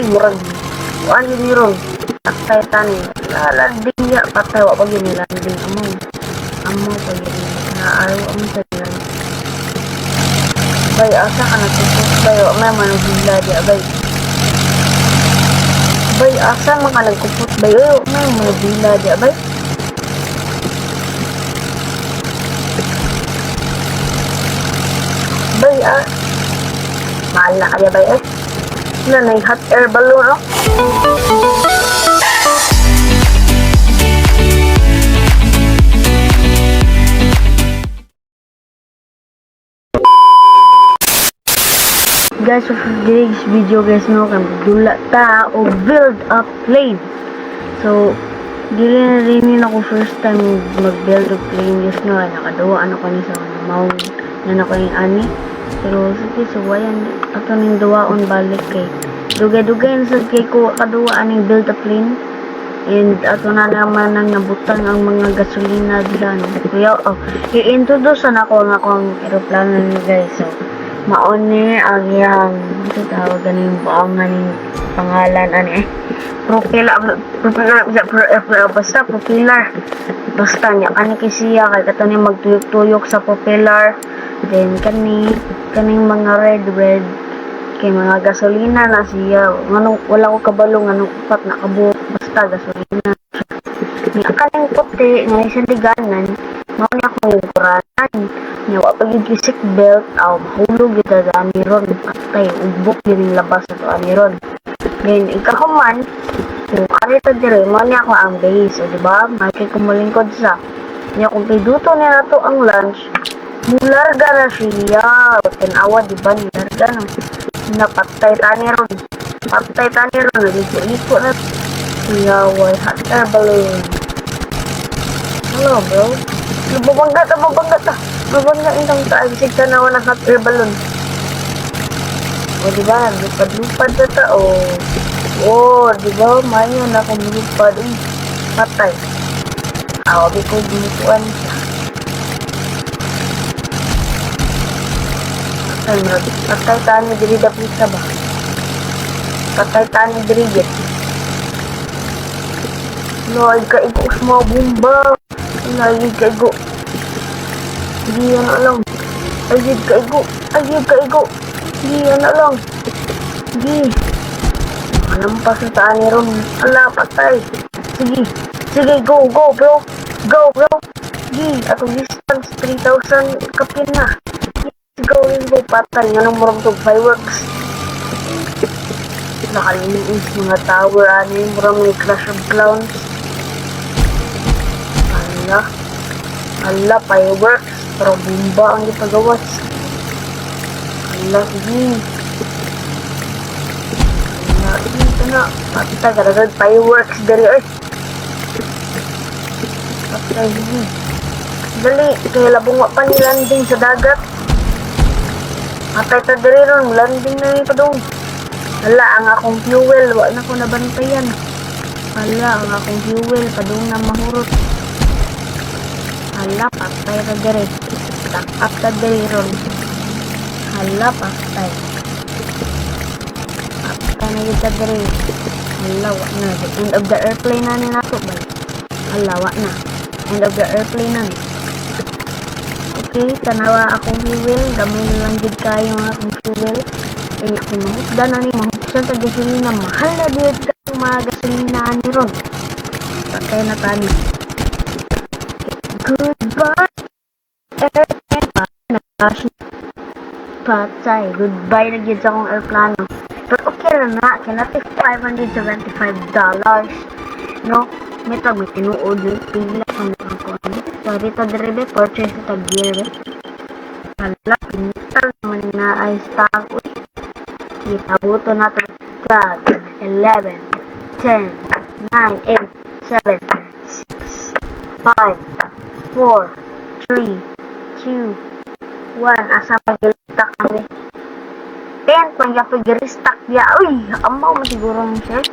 murag kuan yun ron patay tani landing ya patay wa pag yun landing amo pa yun naayo ang tanan bay asa ka nagpupos bay wa may manubila di bay asa mga nagpupos bay wa may manubila di bay mahal na kaya bay na hot air balloon no? Guys, so for today's video guys no kan dula ta o build up plane. So dili na rin ako first time mag build up plane guys no, nakaduwa ano kani sa mount na ako yung ani. Pero sige so wayan ato ning duwaon balik kay dugay-dugay na sad kay ko kaduwa aning build up plane. And ato na naman nang nabutang ang mga gasolina diha no. Kaya i-introduce na ako ng akong eroplano ni guys. So maon ni ang yang ito tawag ganing buangan ning pangalan ani propeller basta niya kani kisiya kay katong magtuyok-tuyok sa propeller. Then kaning mga red kay mga gasolina na siya ngano wala ko kabalo ngano upat na kabuok basta gasolina ni kaning puti nga isang liganan mao ni ako yung kuranan niya wa pag yung seat belt mahulog ito sa aniron patay ubok din labas sa aniron then ikahuman kung karita dire mao ni ako ang base diba makikita ko malingkod sa niya kung piduto niya na to ang lunch mularga na siya tinawa diba nilarga na napatay taniron nagliko na siya way hot air balloon. Hello bro, mabangga itong taag-sig tanawa ng hot air balloon. O diba, lupad na ta o diba, mayo na kung lupad patay. Awabi ko bumutuan siya. Patay tani diri dapit na ba? Patay tani diri get. Lord, kaigo sa mga bomba. Lagi kaigo. Hindi yan alam. Ayid kaigo. Hindi yan alam. Hindi. Manampas na taan ni Ron. Ala, patay. Sige, go bro. Sige, atong distance 3,000 kapin na. Go, patay. Nga nang murang to fireworks. Nakalinis mga tower. Ano yung murang may Clash of Clowns. Ala, fireworks. Pero bomba ang ipagawas. Ala, sige. Ala, ito na. Patay, karagad fireworks dari patay, sige. Dali, kaya labong pa ni landing sa dagat. Patay ta dari ron, landing na ni padong. Ala, ang akong fuel, wala na ko nabantayan. Ala, ang akong fuel, padong na mahurot. Hala, patay ka dire. Takap ka dire ron. Hala, patay. Patay na kita dire. Hala, wak na. The end of the airplane na ni nato ba? Hala, wak na. End of the airplane na ni. Okay, tanawa akong fuel. Gamay na lang gid kayo ang akong fuel. Kaya akong mahusda na ni. Mahusda sa gasolina. Mahal na din ka mga gasolina ni ron. Patay na tani. Goodbye, patay. Goodbye na gid sa akong airplano. But okay na kinati $575. No? May tinuod yung pila kung ako. So, dito direbe, purchase ito gear. Hala, pinital naman na ay stock. Itabuto natin. 12, 11, 10, 9, 8, 7, 6, 5, 4, 3, 2, 1. Asa pag-restock kami? 10 kung yung pag-restock ya. Uy! Amaw mo siguro ng shirt.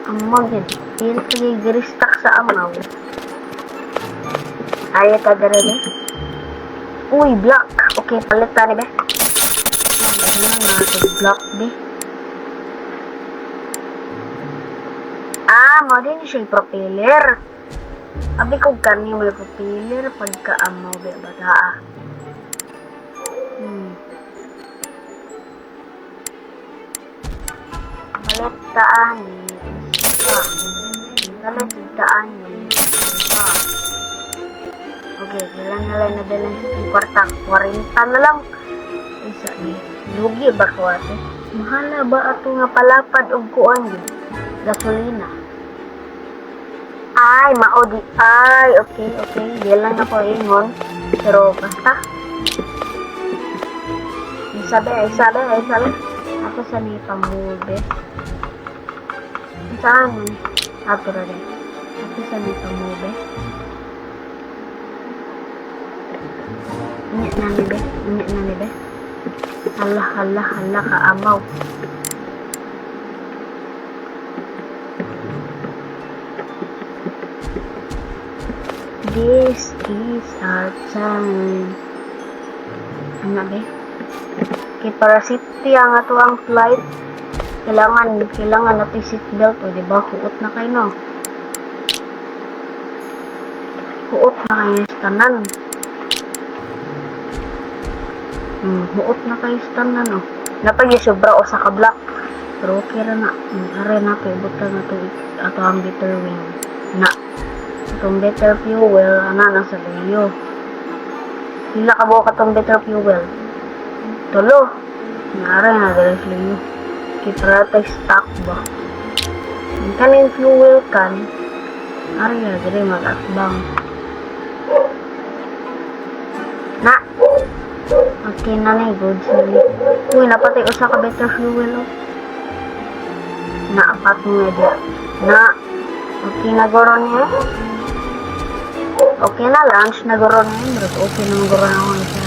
Amaw yun. 10 pag-restock sa amaw. Ayaw ka gano'n eh. Uy! Block! Okay, palit na rin eh. Ano nga ito? Block be. mo din siya propeller. Abi ko gani may propeller pagka-amaw ba bataa. Balit taan ni isa. Balit taan ni isa. Okay, kailan na lang nadalan sa kwarta? 40 na lang. Isa ni. Lugi ba ko ate? Mahala ba ato nga palapad og kuan gyud? Gasolina. Ay, maudi. Ay, okay. Di lang ako ingon. Pero basta. Sabi. Ako sa ni pamube. Saan mo? Ato rin. Ako sa ni pamube. Unyat na ni be. Hala ka amaw. This is our time. Ano ba? Okay, para safety ang ato ang flight. Kailangan natin seatbelt o, diba? Huot na kayo, no? Huot na kayo sa tanan. Huot na kayo sa tanan, no? Napag sobra o sa kablock. Pero okay na. Aray na, paibutan na ito ato ang bitter wing. Na. Itong better fuel, nasa liyo. Hila ka buo ka itong better fuel. Tulo. Naray na dahil sa liyo. Kipara tayo stock ba? Ang kaning fuel kan, aray na dahil mag-asbang. Na! Okay na na goods na liyo. Uy, napatay usa ka better fuel o. Naapat mo nga diya. Na! Okay na goro niya. Okay na lunch na goro niya. Okay na goro na ako niya.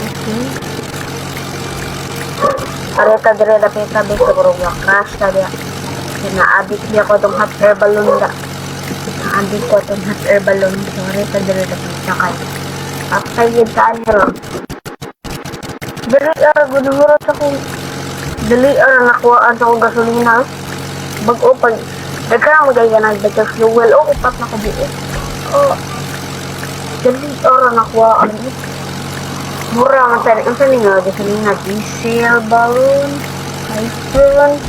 Okay. Areta dire dapat tabi sa goro niya. Crash ka diya. Na-addict niya ko itong hot air balloon da. Na-addict ko itong hot air balloon. So, areta dire dapat sakay. Patay yun saan niya ron. Dali gunahurot ako. Dali nakuhaan sa akong gasolina. Bago pag nagkarang magaya ng better fuel. Upat na ko buo. Dali nakuhaan. Mura ang sali nga gasolina. Diesel, balloon, iPhone.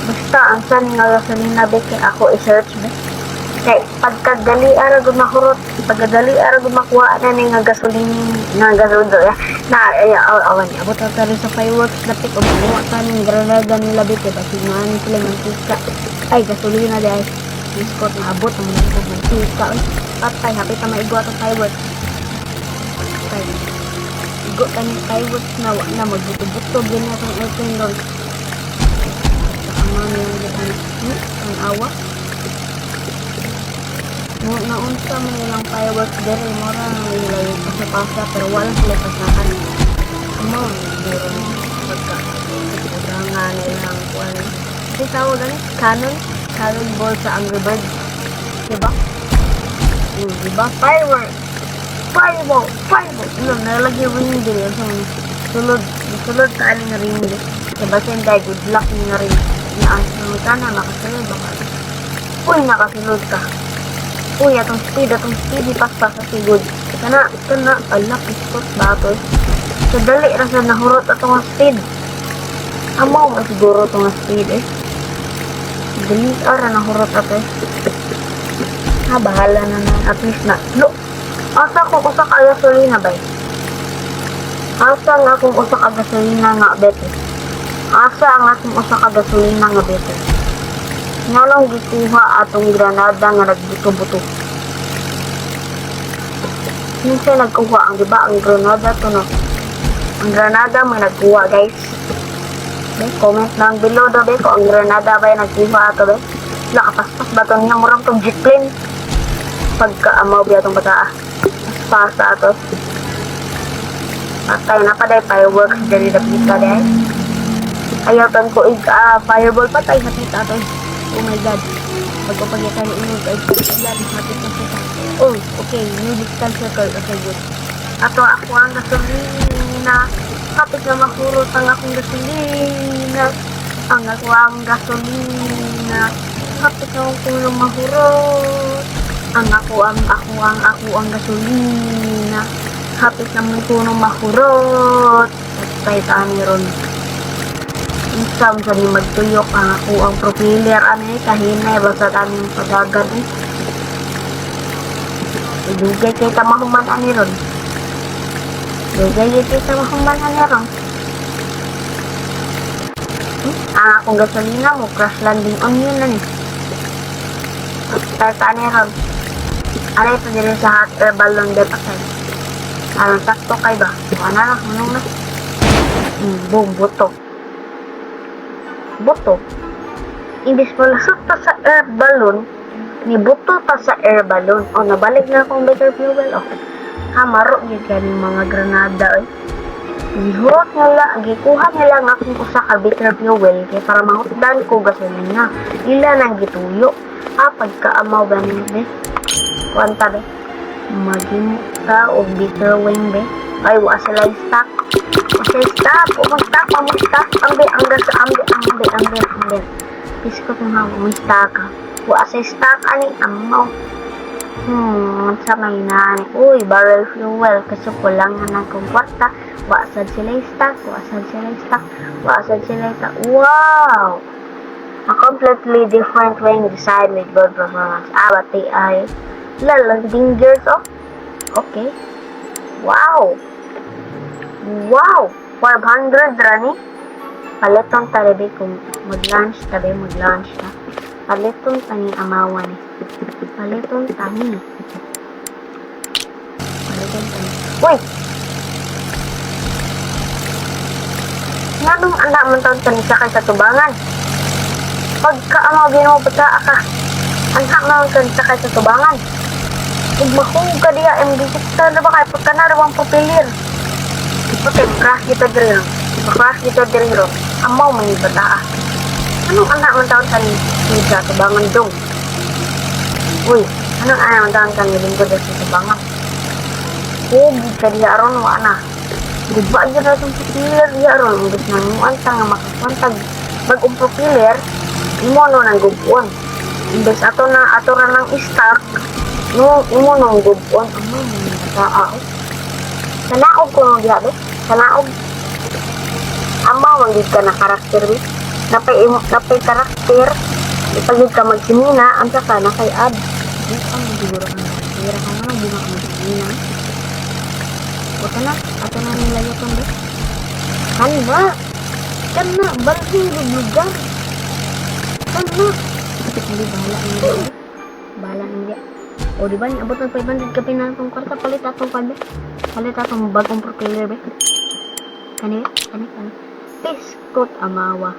Basta ang sali nga gasolina beke ako i-search mo. Kay pagkadali gunahurot. Pagkadali gumakuha na ni nga gasolina awan niya. Abot na tayo sa fireworks lapit o magawa ka ng granada nila beke. Kasi nga ni sila mantika. Ay, gasolina dahil. Discord na abot ang mga mantika. Patay, hapit na maigwa itong fireworks. Patay. Igo ka ng fireworks na magbuto-buto. Ganyan itong airplane doon. Saka nga nilang ang awa. Naunsa mo nilang fireworks dere. Mura na nila yung pasa-pasa. Pero walang sila pasakan. Ano, dero pagka nga nilang kuwan. Kasi tawag ganit, cannon ball sa Angry Birds. Diba? Diba? Fireworks! Fireball! Ano, nalagay ring din yun. Sulod ka aling ring din. Diba senday, good luck yung ring. Naasunod ka na, makasunod baka. Uy, nakasunod ka. Uy, atong speed, ipas-pas sa sigod. Kana, alak, ispot, batoy. So, dali, rasa nahurot atong speed. Amaw, masiguro itong speed eh. Dali, nahurot ato eh. Bahala na at least na. Look, asa ko usa ka gasolina ba? Asa nga kung usa ka gasolina nga bete? Asa nga kung usa ka gasolina nga bete? Nga lang gikuha atong granada nga nagbuto-buto. Minsan nagkuha ang diba ang granada to no? Ang granada may nagkuha guys. Comment lang below daw be kung ang granada ba yung nagkuha ato be. Nakapaspas ba ito niya murang itong jet plane. Pagka-amaw ba itong bataa. Pasa ato. Patay na pa dahil fireworks dali na pita dahil. Ayaw tan ko fireball patay hapit ato. Oh my god. Pagpapagitan ni inyo kay yan hapit na kita. Oh, okay. New distance circle. Okay, good. Ato ako ang gasolina. Kapit na mahurot ang akong gasolina. Ang ako ang gasolina. Hapit na ako ng mahurot. Ang ako ang gasolina. Hapit naman ko ng mahurot. At tayo tani ron. Isam sa ni magtuyok ang ako ang propeller. Ano kahinay basta aming padagan Idugay kay tamahuman ani ron. Dugay kay tamahuman ani ron. Ang akong gasolina mo, crash landing on yun na ni. Tayo ani ron. Aray ito din sa hot air balloon de pasay. Anong sakto kay ba? Ano na, anong na? Boom, buto. Buto. Imbis mo lasot ta sa air balloon, ni buto ta sa air balloon. O, nabalik na akong bitter fuel. O, hamaro yun kaning mga granada. Gihurot nila, gikuha nila nga akong usa ka bitter fuel kaya para mahutdan ko gasolina. Ila nang gituyo. Pagkaamaw ganin be. Kuwanta be. Maginta o bitter wing be. Ay, wa sila stock. Stock. Stock. Ambe. Piskot nga mo stock. Wa sa stock ani amaw. Sa may nani. Uy, barrel fuel. Kasi kulang na ng kwarta. Wa sad sila stock. Wow! A completely different wing design with good performance. Bati ay landing gears, oh. Okay. Wow! 500 rani. Paliton talabi kung mag-launch na. Paliton tani amawan ni. Paliton tani. Uy! Nanong anak man taon tani sa kay sa tubangan. Pagkaamaw ginawa bata ka. Anak man taon sa kay sa tubangan. Magmahong ka diya, MD6 na ba kayo? Pagka na rawang papilir. Okay, crash kita diri ron. Amaw man yung bata. Anong anak man taon tani sa tubangan dong? Uy, anong anak man taon tani lingkod sa tubangan? Huwag ka diya ron, wana. Guba dyan na itong propeller diya ron. Gusto na mo antang nga makakwantag. Bagong propeller, imo no ng gubuan. Imbes ato ra ng stock, no, imo no ng gubuan. Sanaog ko nung diya, be. Sanaog. Amaw, manggid ka na karakter, be. Napay karakter. Ipagid ka magsimina, ang saka na kay ad. Ang siguro ka na. Siguro ka na, hindi na ka magsimina. Huwag ka na. Ato na nila yun, be. Kana, balsing luglugan. Kana. Hindi, bahala niya. O, diba, abot ng 500 ka pinatong kwarta, palit atong bagong propeller, be. Kani. Piskot amawa.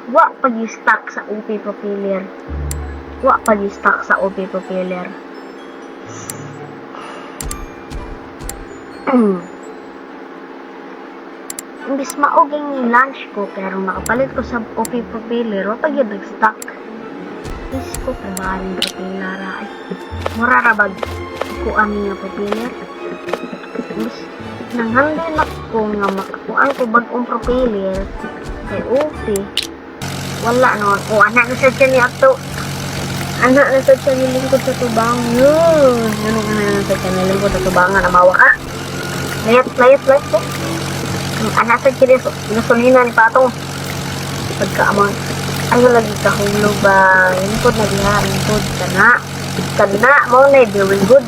Wa pag-stock sa OP propeller. Imbis mauging ni lunch ko, pero makapalit ko sa OP propeller, wa pag yun nag-stock. Piskot amawa ng propeller, ay. Murarabag ko ani nga propeller. Nanghandin ako nga makakuan ko bagong propeller kay OP. Wala noon. O, anak na sa tiyan ni ato. Anak na sa tiyan ni lingkod sa tubang. Yun. Ano ka na sa tiyan ni lingkod sa tubangan? Amawa ka? Layat ko. Anak sa tiyan ni gasolina ni Patong. Pagkaamang. Ayaw lagi kahulog ba? Lingkod na diha. Lingkod. Kana. Mo na very good.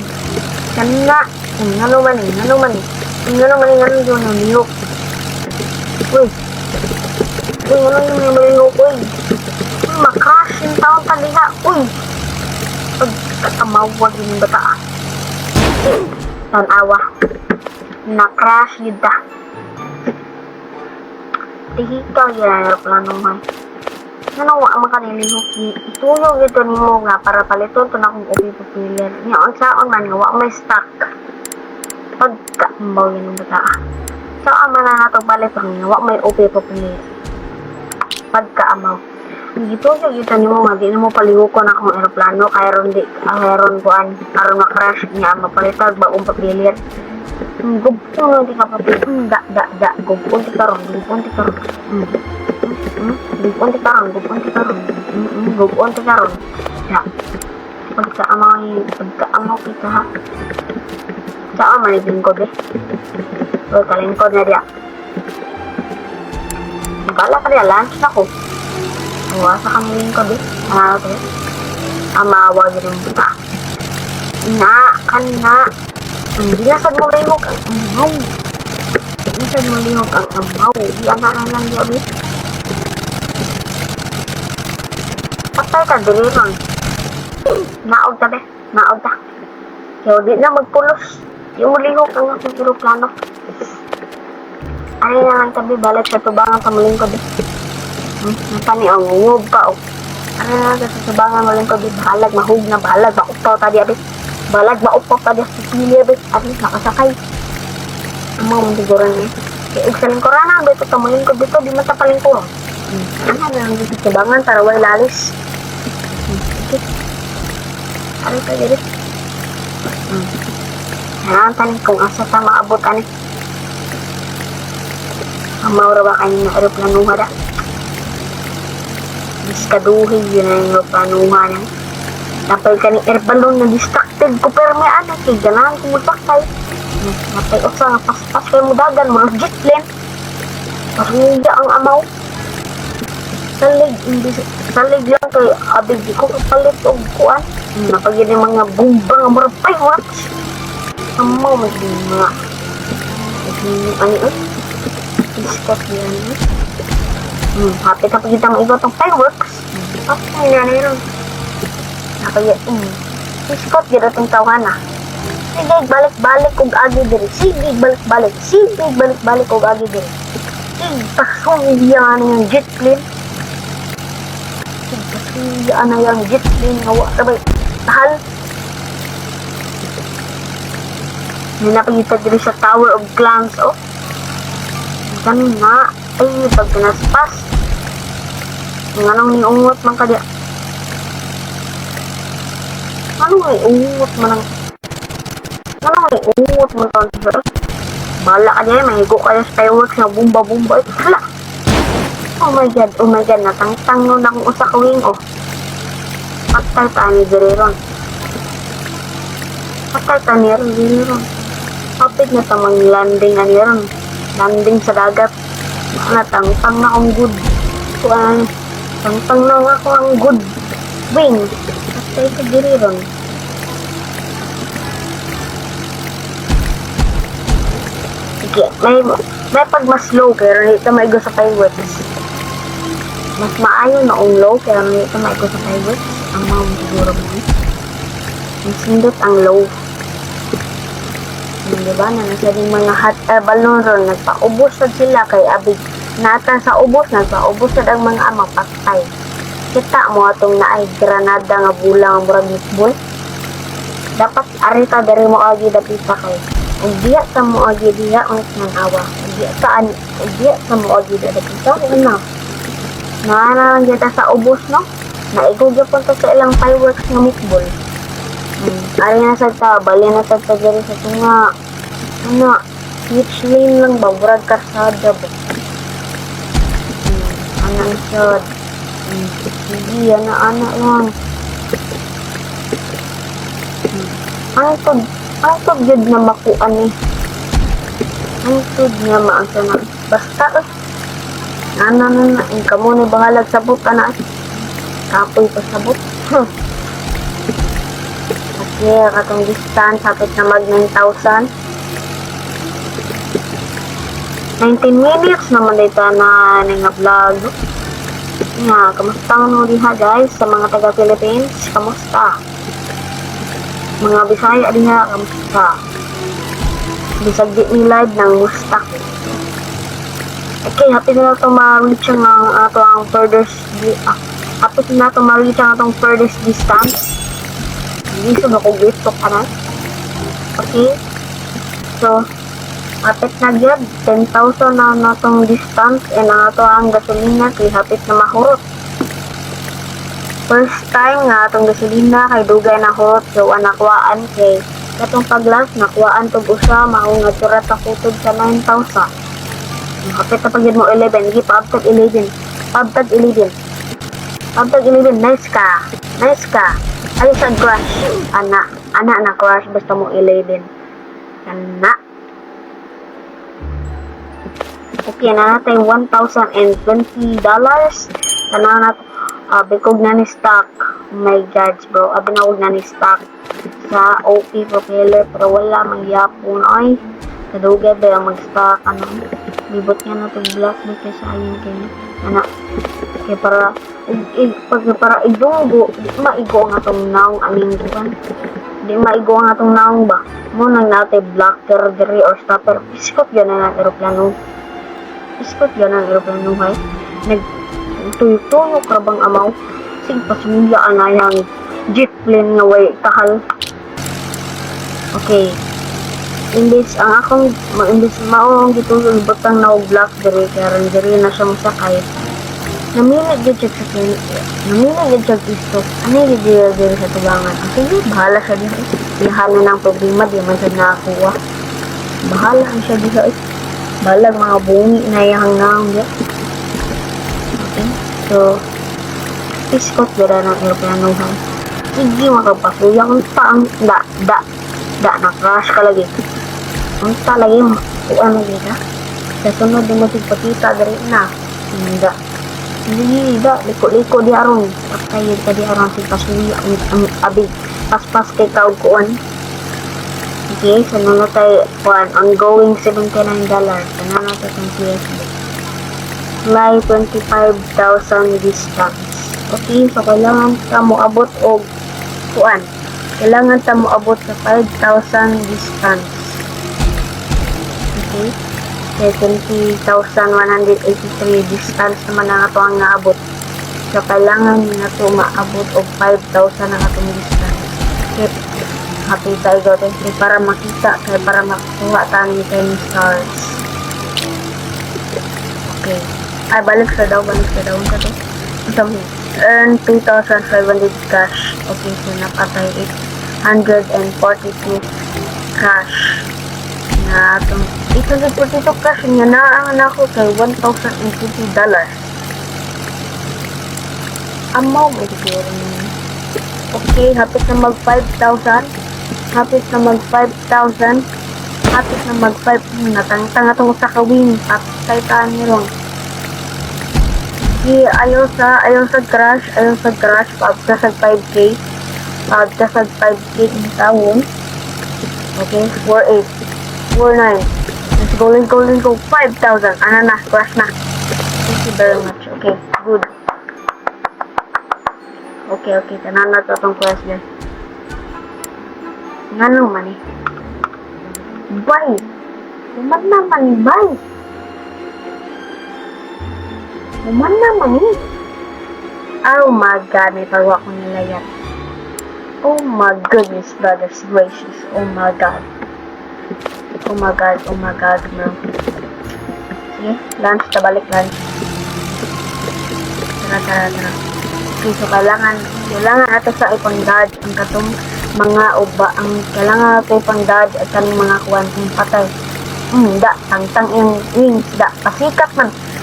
Kana. Ano man yun ang lihok. Uy, ano yung lihok, uy. Makash yung taon taliha, uy. Pagkatamawag yung bata. Tanawa. Na-crash yun ta. Tihikaw yung aeroplano man. Ano ang makanilihok? Itulong ito ni mo nga para paliton ito na kung OP propeller. Ngayon saan man nga, wak may stock. Pagkaambaw yun ng bata. Saan man na itong paliton nga, wak may OP propeller. Pagkaamaw. Itulong ito ni mo nga, di na mo palihukon akong aeroplano, kaya ron ko aron ma-crash niya, mapalitag bagong propeller. Gubon di ka papi. Da. Gubon di karon. Gubon di karon. Gubon di karon. Gubon di karon. Gubon di karon. Da. Pagkaamaw kita ha. Saan maniging ko be? O, kalingkod na dia. Bala ka dia, lunch na ko. Uwasa kang lingkod be. Ano ba? Amawa yun kita. Kanina. Hindi na sad mo lihok ang amaw. Hindi sad mo lihok ang amaw. Di anaran lang di abi. Patay ka diri ron. Naog ta be. Naog ta. Kaya di na magpulos. Di mo lihok ang akong aeroplano. Ano na lang tabi balik sa tubangan sa malingkod eh. Napani ang ngub pa o. Ano na lang sa tubangan malingkod eh. Balag mahug na balag. Maupaw ta di abi. Balag maupaw ta di sa pili abi. Abi nakasakay. Amaw mong siguran eh. Kaya sa lingkuran na. Dito sa malingkod dito. Di man sa palingkod. Ano na lang sa tubangan para way lalis. Okay. Ano ka dito? Yan, tanin kung asa ta maabot ani. Amaw ra ba kayo na aeroplanuha da? Diskaduhin yun na yung aeroplanuha na. Napay ka ni air balloon na distracted ko pero may ano kay ganahan ko musakay. Napay usa nga paspas kayo mo dagan mo jet plane. Parang ang amaw. Salig lang kay abig ko kapalit og kuan. Napagyan yung mga bomba nga murag fireworks. Amaw magdima. Ano eh? Iskot yan eh. Hapit na pagkita mo iba itong fireworks. Okay na na yun. Napagyan. Iskot yun itong tawahan na. Sige, balik-balik og agi diri. Sige, balik-balik. Sige, balik-balik og agi diri. Sige, pasungyan yung jet plane. Sige, pasungyan na yung jet plane. Ngawa, sabay. Tahal. Ninapagita diri sa Tower of Clans, oh. Ganun na. Ay, pag pinaspas. Anong niungot man ka diya? Anong niungot man ang... Anong niungot man ka diya? Bala ka diya, mahigo ka yung fireworks na bumba-bumba. Hala! Oh my God. Natangtang nun akong usakawing, oh. Patay ta ni Diriron. Kapit na tamang landing ani ron. Landing sa dagat. Natangtang na akong good. Kuan, tangtang na ako ang good wing. Patay ka diri ron. Sige, may pag mas low kaya ito maigo sa fireworks. Mas maayo na ang low kaya ito maigo sa fireworks. Ang mga siguro mo. Sindot ang low. Diba na nasa din mga hot air balloon ron nagpaubos na sila kay abig nata sa ubos nagpaubos na ang mga amang patay. Kita mo atong naay granada nga bulang ang murag misbol. Dapat arita dari mo agi dapita kay ang diya sa mo agi diya ang nanawa. Diya sa mo agi dapita una. Naana kita sa ubos no. Naigugya po to sa ilang fireworks nga misbol. Ari na sa bali na sa diri sa tunga. Which lane lang ba? Murag kasada ba? Anang shot. Sige, ana lang. Ang tog jud na makuan eh. Ang tog niya maasa na. Basta ana na. Ang kamo ni bahalag sabot ana. Kapoy pa sabot. Okay, katong distance, hapit na mag 9,000. 19 minutes naman dito na nga vlog. Nga, kamusta mo diha guys sa mga taga Philippines? Kamusta? Mga Bisaya diha, kamusta? Bisag di ni live ng musta. Okay, happy na ito ma-reach ang ato ang furthest happy na ito ma-reach ang atong furthest distance. Hindi so nakugusto ka na. Okay. So, hapit na gyud 10,000 na natong distance and ang ato ang gasolina kay hapit na mahurot. First time nga atong gasolina kay dugay na hurot so anakwaan kay katong pag-last nakuhaan tog usa mao nga turat ako tod sa 9,000. Kapit na pag mo 11, gi paabtag 11. Paabtag 11. Paabtag 11, nice ka. Nice ka. Ay sa crush. Ana na crush basta mo 11. Ana. Okay na natin $1,020. Tanang bikog na ni stock. Oh my god, bro. Abinawag na ni stock sa OP propeller pero wala mangyapon ay kadugay ba ang mag-stock ano libot nga na itong black book kaya sa ayin kayo anak kaya para idunggo di maigo nga itong naong aning kukan di maigo nga itong naong ba mo nang natin blocker diri or stopper iskot yan na ng aeroplano hay nagtuyok-tuyok rabang amaw sig pasumila na yung jet plane nga way tahal. Okay. Imbis ang akong imbis maong gitulog butang na og black diri kaya diri na siya mosakay. Namili gyud siya sa plane. Namili gyud siya pisto. Ani gyud diri sa tubangan. Sige, bahala siya diha. Lahan na ng problema di man siya nakakuha. Bahala siya diha. Balag mga bungi na yang naong diha. Okay. So, iskot dira ng aeroplano ha. Sige makapasuya kung paang da na crash ka lagi kung ta lagi kuan lagi ka sa sunod mo tigpakita dari na hindi liko di aron patay ka di aron si pasuya ang abig paspas kay kaog kuan. Okay, so nuna tayo kuan ongoing $79 tanan natin ang PSB fly 25,000 distance. Okay, so kailangan ka mo abot og kuan. Kailangan ta mo abot sa 5,000 distance. Okay? Kaya 20,183 distance naman ang ato ang naabot. So, kailangan na ito maabot og 5,000 ang atong distance. Okay? Happy tayo doon. Para makita, kaya para makuha tayo ng 10 stars. Okay. Ay, balik sa daw. So, earn 2,500 cash. Okay, so napatay 842 cash na itong 842 cash niya na ang ako kay $1,050. Amaw mo siguro niya. Okay, hapit na mag 5,000. Hapit na mag 5,000. Hapit na mag 5. Natangtang atong sa kawin. Patay taan niyo lang. Ayaw sa crash pagka sa 5K in taon. Okay, 4,800 4,900 let's go 5,000 ano na, crash na. Thank you very much. Okay, good. Okay, tanan na to itong crash dyan. Nga naman eh bye naman bye naman eh. Oh my god, may parwa ko nila yan. Oh my goodness, brothers gracious. Oh my god, bro. Sige, lunch, tabalik lunch. Tara. Okay, so kailangan ato sa ipang-dodge ang katong mga uba, ang kailangan ato ipang-dodge at kaning mga kuwantong patay. Tangtang yung wings,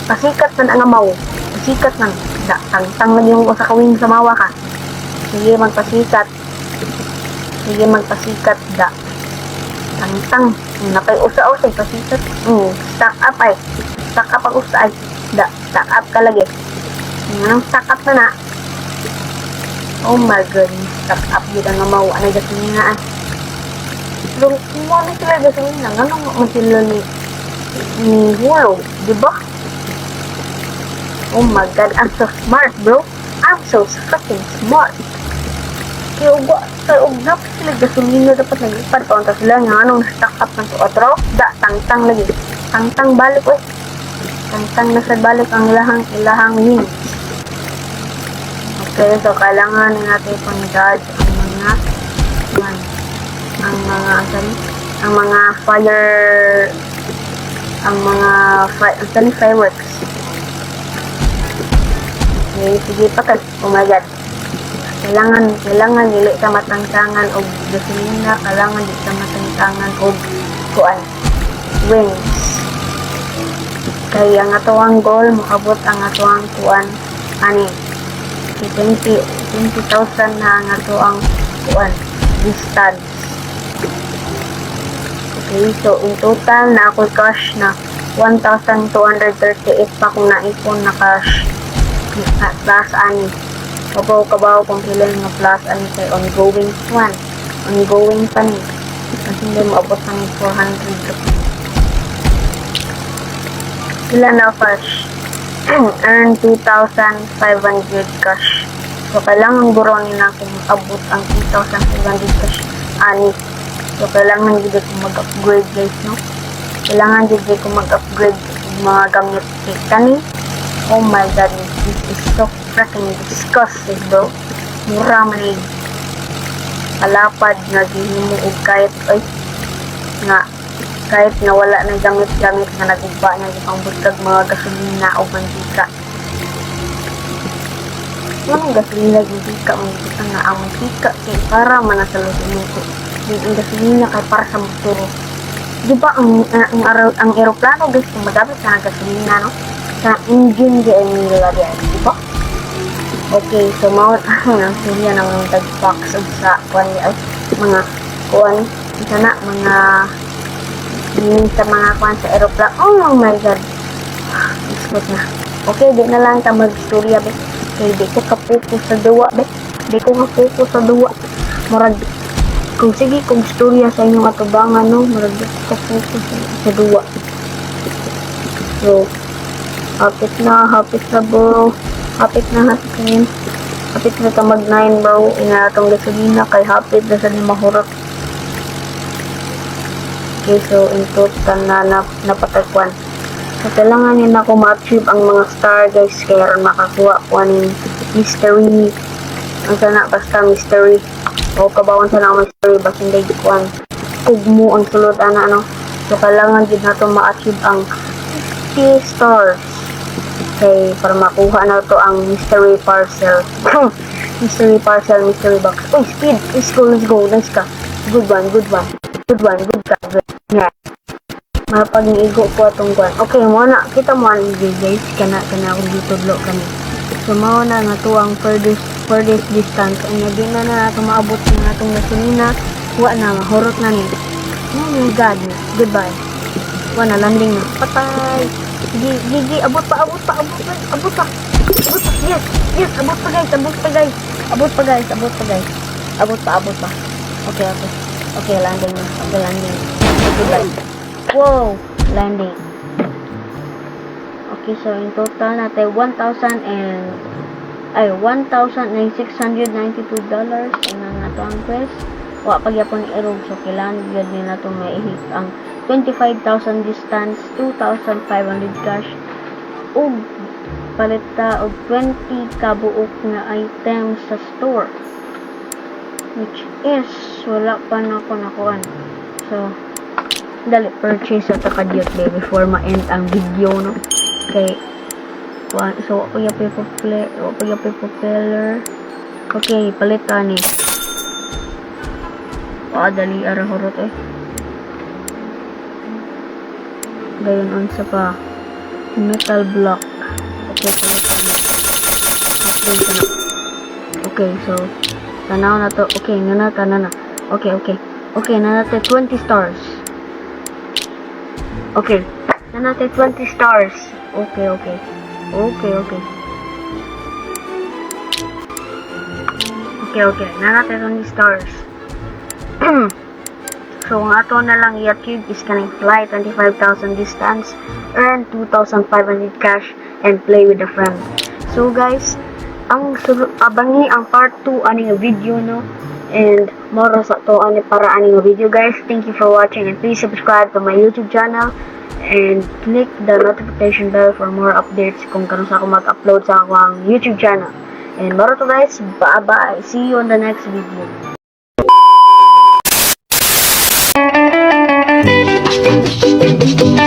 pasikat man ang amaw. Pasikat man. Tangtang man yung usa ka wing sa mawa ka. Sige magpasikat. Tangtang. Napay usa-usay pasikat. Stack up ang usa ay. Stack up ka lagi. Anong stack up na. Oh my goodness. Stack up yun ang amaw. Ano yung gasingaan? Pero kung ano sila gasingaan, anong masila ni hulog, diba? Oh my god, I'm so smart, bro. I'm so freaking smart. Kaya ugap sila gasolina dapat naglipad pa. Unta sila nga anong stack up ng otro. Tangtang lagi. Tangtang balik eh. Tangtang nasa balik ang ilahang wings. Okay, so kailangan natin pang dodge ang fireworks. Okay, sige patay. Oh my god. kailangan dili ta matangtangan og gasolina, kailangan dili ta matangtangan og kuan wings. Kay ang atoang goal moabot ang atoang kuan ani 20,000 na ang atoang kuan distance. Okay, so in total na ako cash na 1,238 pa kung naipon na cash plus ani kabaw kung kailan nga plus ani kay ongoing pa ni kasi hindi mo abot ng 400 rupees. Sila na cash earn 2,500 cash, so kailangan buron na kung abot ang 2,500 cash ani. So kailangan gid ko mag-upgrade guys, no? Kailangan gid ko mag-upgrade mga gamit kani. Oh my god, this is so freaking disgusting, bro. Mura man ni alapad na gihimo og kahit kahit na wala na gamit-gamit nga nagugba na yung butag mga gasolina o mantika. Anong gasolina mantika? Mantika nga ang mantika kay para manasalusin ko. Yung gasolina kay para sa motor. Di ba ang aeroplano guys kung magamit ka ng gasolina, no? Sa engine di ay nilagyan, di ba? Okay, so mount ang silya ng mga tag-box sa kuan ay mga kuan sana mga sa mga kuan sa aeroplano. Oh my god, isgot na. Okay, di na lang ta mag-istorya be. Okay, di ko kapuko sa duwa be. Di ko kapuko sa duwa. Murag kung sige kung istorya sa inyong atubangan, no, murag di ko kapuko sa duwa. So hapit na bro. Hapit na ta mag-9 bro. Ina atong gasolina kay hapit na sa ni mahurot. Okay, so in total na napatagwan. So kailangan nyo na ko ma-achieve ang mga star guys kaya makakuha ko ng mystery. Ang sana basta mystery. O kabawon sana ang mystery basta hindi kuhan. Ugmo ang sulod ano. So kailangan din na to ma-achieve ang 50 stars. Okay, para makuha na to ang mystery parcel. Mystery parcel, mystery box. Uy, speed! Let's go. Nice ka. Good one. Good ka. Yeah. Mapag-iigo po itong kwan. Okay, muna. Kita mo ang guys. Kana ako dito lo kani. So, mauna na to ang furthest distance. Ang hindi na ito maabot na itong gasolina. Huwa na, mahurot na niya. Oh my god. Goodbye. Huwa na, landing na. Patay! Gigi, abot pa. Yes, abot pa guys. Abot pa. Okay, landing na. Goodbye. Wow, landing. Okay, so in total natin $1,692 ang nato ang quest. Wa pagyapon ni erog, so kailangan gyud ni nato maihit ang 25,000 distance, 2,500 cash, ug palita og 20 kabuok na items sa store, which is wala pa na ako nakuan. So dali purchase at ka-diot before ma-end ang video, no? Okay, so ako yung propeller. Okay, palitan ni dali arahurot gayon unsa pa metal block. Okay, palitan ni upload na. Okay, so tanaw na to. Okay, na. Okay, na natin 20 stars. Okay, na natin 20 stars. Okay. Na natin 20 stars. So, ang ato na lang i-achieve is kaning fly 25,000 distance, earn 2,500 cash, and play with a friend. So, guys, abangi ang part 2 aning video, no? And moro sa to ani para aning video, guys. Thank you for watching, and please subscribe to my YouTube channel and click the notification bell for more updates kung kano sa ako mag-upload sa akong YouTube channel. And moro to, guys. Bye-bye. See you on the next video. Thank you.